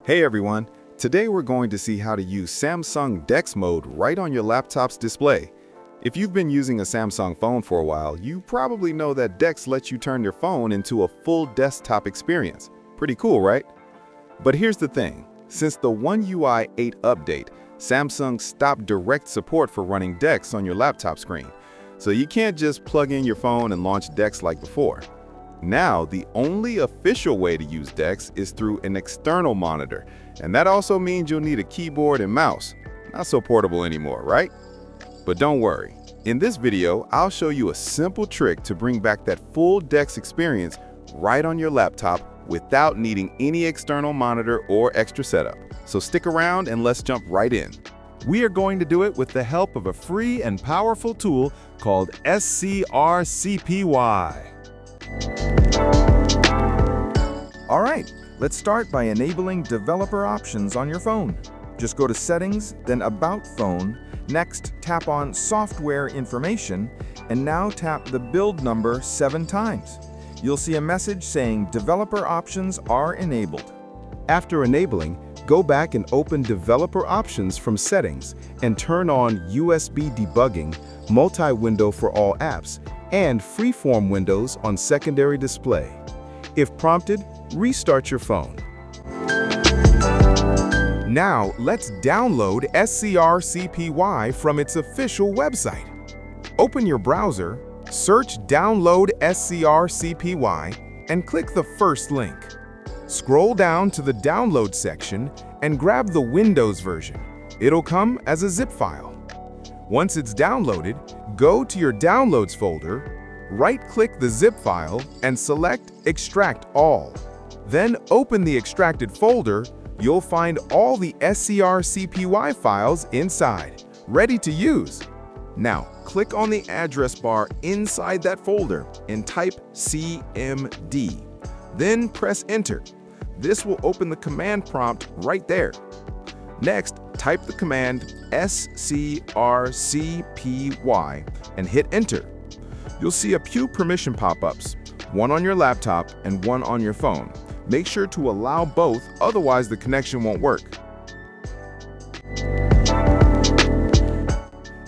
Hey everyone, today we're going to see how to use Samsung DeX mode right on your laptop's display. If you've been using a Samsung phone for a while, you probably know that DeX lets you turn your phone into a full desktop experience. Pretty cool, right? But here's the thing, since the One UI 8 update, Samsung stopped direct support for running DeX on your laptop screen. So you can't just plug in your phone and launch DeX like before. Now, the only official way to use DeX is through an external monitor, and that also means you'll need a keyboard and mouse. Not so portable anymore, right? But don't worry. In this video, I'll show you a simple trick to bring back that full DeX experience right on your laptop without needing any external monitor or extra setup. So stick around and let's jump right in. We are going to do it with the help of a free and powerful tool called Scrcpy. All right, let's start by enabling developer options on your phone. Just go to Settings, then About Phone. Next, tap on Software Information, and now tap the build number 7 times. You'll see a message saying Developer Options are enabled. After enabling, go back and open Developer Options from Settings and turn on USB Debugging, Multi-Window for all apps, and Freeform windows on secondary display. If prompted, restart your phone. Now, let's download Scrcpy from its official website. Open your browser, search Download Scrcpy, and click the first link. Scroll down to the Download section and grab the Windows version. It'll come as a zip file. Once it's downloaded, go to your Downloads folder, right-click the zip file, and select Extract All. Then open the extracted folder. You'll find all the Scrcpy files inside, ready to use. Now, click on the address bar inside that folder and type CMD. Then press Enter. This will open the command prompt right there. Next, type the command Scrcpy and hit Enter. You'll see a few permission pop-ups, one on your laptop and one on your phone. Make sure to allow both, otherwise the connection won't work.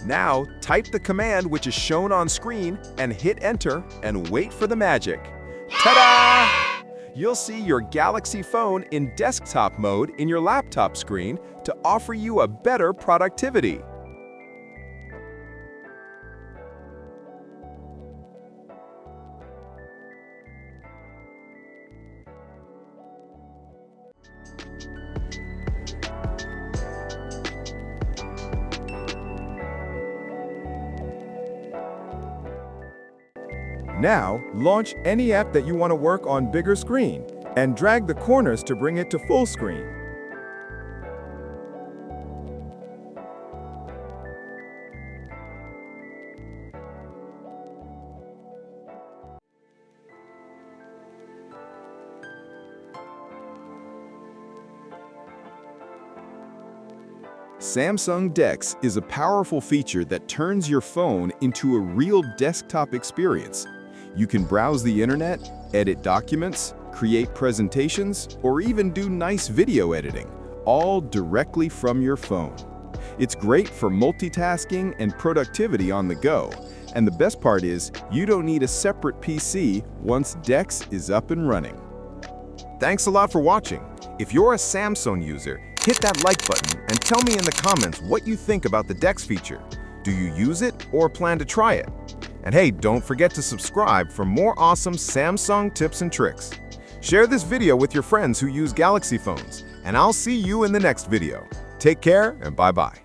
Now, type the command which is shown on screen and hit Enter and wait for the magic. Ta-da! You'll see your Galaxy phone in desktop mode in your laptop screen to offer you a better productivity. Now, launch any app that you want to work on bigger screen and drag the corners to bring it to full screen. Samsung DeX is a powerful feature that turns your phone into a real desktop experience. You can browse the internet, edit documents, create presentations, or even do nice video editing, all directly from your phone. It's great for multitasking and productivity on the go. And the best part is, you don't need a separate PC once DeX is up and running. Thanks a lot for watching. If you're a Samsung user, hit that like button and tell me in the comments what you think about the DeX feature. Do you use it or plan to try it? And hey, don't forget to subscribe for more awesome Samsung tips and tricks. Share this video with your friends who use Galaxy phones, and I'll see you in the next video. Take care and bye-bye.